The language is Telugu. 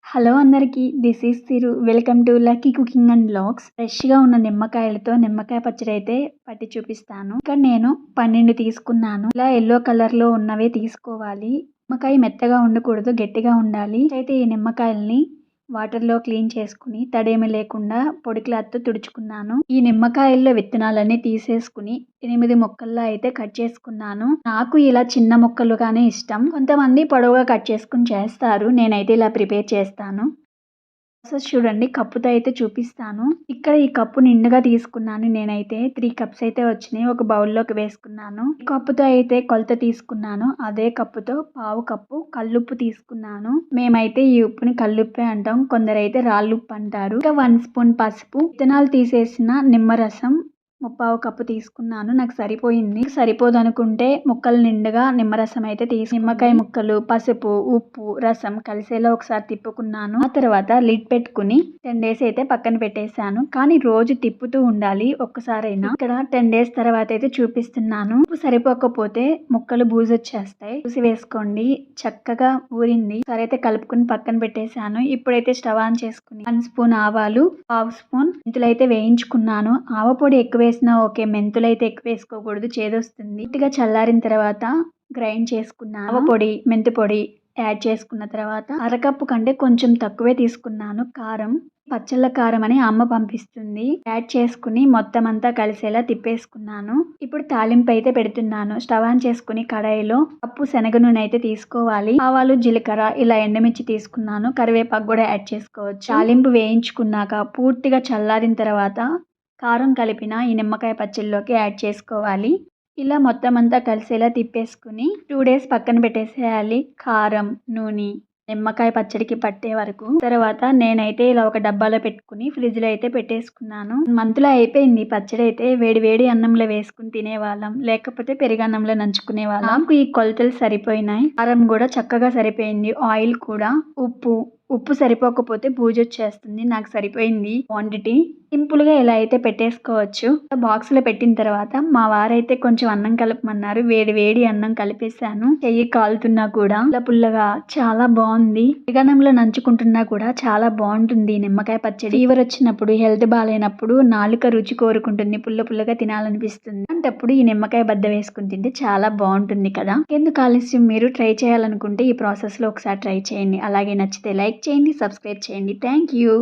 హలో అందరికీ. This is Thiru. Welcome to lucky cooking and vlogs. ఫ్రెష్‌గా ఉన్న నిమ్మకాయలతో నిమ్మకాయ పచ్చడి అయితే పట్టి చూపిస్తాను. ఇక్కడ నేను 12 తీసుకున్నాను. ఇలా యెల్లో కలర్‌లో ఉన్నవే తీసుకోవాలి. నిమ్మకాయ మెత్తగా ఉండకూడదు, గట్టిగా ఉండాలి. అయితే ఈ నిమ్మకాయల్ని వాటర్‌లో క్లీన్ చేసుకుని తడేమి లేకుండా పొడి క్లాత్‌తో తుడుచుకున్నాను. ఈ నిమ్మకాయల్లో విత్తనాలన్నీ తీసేసుకుని 8 ముక్కల్లో అయితే కట్ చేసుకున్నాను. నాకు ఇలా చిన్న ముక్కలుగానే ఇష్టం. కొంతమంది పొడవుగా కట్ చేసుకుని చేస్తారు. నేనైతే ఇలా ప్రిపేర్ చేస్తాను. ప్రాసెస్ చూడండి. కప్పుతో అయితే చూపిస్తాను. ఇక్కడ ఈ కప్పు నిండుగా తీసుకున్నాను నేనైతే. 3 కప్స్ అయితే వచ్చినాయి. ఒక బౌల్‌లోకి వేసుకున్నాను. ఈ కప్పుతో అయితే కొలత తీసుకున్నాను. అదే కప్పుతో పావు కప్పు కల్లుప్పు తీసుకున్నాను. మేమైతే ఈ ఉప్పుని కల్లుప్పే అంటాం. కొందరైతే రాళ్ళుప్పు అంటారు. ఇంకా 1 స్పూన్ పసుపు, విత్తనాలు తీసేసిన నిమ్మరసం ముప్పావు కప్పు తీసుకున్నాను. నాకు సరిపోయింది. సరిపోదనుకుంటే ముక్కలు నిండుగా నిమ్మరసం అయితే నిమ్మకాయ ముక్కలు, పసుపు, ఉప్పు, రసం కలిసేలా ఒకసారి తిప్పుకున్నాను. ఆ తర్వాత లిడ్ పెట్టుకుని 10 డేస్ అయితే పక్కన పెట్టేశాను. కానీ రోజు తిప్పుతూ ఉండాలి ఒక్కసారైనా. ఇక్కడ 10 డేస్ తర్వాత అయితే చూపిస్తున్నాను. ఉప్పు సరిపోకపోతే ముక్కలు బూజొచ్చేస్తాయి. చూసి వేసుకోండి. చక్కగా ఊరింది. సరే అయితే కలుపుకుని పక్కన పెట్టేశాను. ఇప్పుడైతే స్టవ్ ఆన్ చేసుకుని 1 స్పూన్ ఆవాలు, పావు స్పూన్ మెంతులైతే వేయించుకున్నాను. ఆవ పొడి ఎక్కువ వేసినా ఓకే. మెంతులైతే ఎక్కువ వేసుకోకూడదు, చేదొస్తుంది. పూర్తిగా చల్లారిన తర్వాత గ్రైండ్ చేసుకున్నాను. ఆవ పొడి, మెంతి పొడి యాడ్ చేసుకున్న తర్వాత అరకప్పు కంటే కొంచెం తక్కువే తీసుకున్నాను కారం. పచ్చళ్ళ కారం అని అమ్మ పంపిస్తుంది. యాడ్ చేసుకుని మొత్తం అంతా కలిసేలా తిప్పేసుకున్నాను. ఇప్పుడు తాలింపు అయితే పెడుతున్నాను. స్టవ్ ఆన్ చేసుకుని కడాయిలో కప్పు శనగ నూనె అయితే తీసుకోవాలి. ఆవాలు, జీలకర్ర, ఇలా ఎండుమిర్చి తీసుకున్నాను. కరివేపాకు కూడా యాడ్ చేసుకోవచ్చు. తాలింపు వేయించుకున్నాక పూర్తిగా చల్లారిన తర్వాత కారం కలిపిన ఈ నిమ్మకాయ పచ్చడిలోకి యాడ్ చేసుకోవాలి. ఇలా మొత్తం అంతా కలిసేలా తిప్పేసుకుని 2 డేస్ పక్కన పెట్టేసేయాలి. కారం, నూనె నిమ్మకాయ పచ్చడికి పట్టే వరకు. తర్వాత నేనైతే ఇలా ఒక డబ్బాలో పెట్టుకుని ఫ్రిడ్జ్‌లో అయితే పెట్టేసుకున్నాను. మంత్లో అయిపోయింది. పచ్చడి అయితే వేడి వేడి అన్నంలో వేసుకుని తినేవాళ్ళం. లేకపోతే పెరుగన్నంలో నంచుకునేవాళ్ళం. నాకు ఈ కొలతలు సరిపోయినాయి. కారం కూడా చక్కగా సరిపోయింది. ఆయిల్ కూడా, ఉప్పు సరిపోకపోతే బూజొచ్చేస్తుంది. నాకు సరిపోయింది క్వాంటిటీ. సింపుల్‌గా ఇలా అయితే పెట్టేసుకోవచ్చు. బాక్స్‌లో పెట్టిన తర్వాత మా వారైతే కొంచెం అన్నం కలపమన్నారు. వేడి వేడి అన్నం కలిపేసాను. చెయ్యి కాలుతున్నా కూడా పుల్లగా చాలా బాగుంది. పెరుగన్నంలో నంచుకుంటున్నా కూడా చాలా బాగుంటుంది నిమ్మకాయ పచ్చడి. ఫీవర్ వచ్చినప్పుడు, హెల్త్ బాగాలేనప్పుడు నాలుక రుచి కోరుకుంటుంది. పుల్లగా తినాలనిపిస్తుంది. అలాంటప్పుడు ఈ నిమ్మకాయ బద్ద వేసుకుని తింటే చాలా బాగుంటుంది కదా. ఎందుకు ఆలస్యం, మీరు ట్రై చేయాలనుకుంటే ఈ ప్రాసెస్‌లో ఒకసారి ట్రై చేయండి. అలాగే నచ్చితే లైక్ చేయండి, సబ్స్క్రైబ్ చేయండి. Thank you.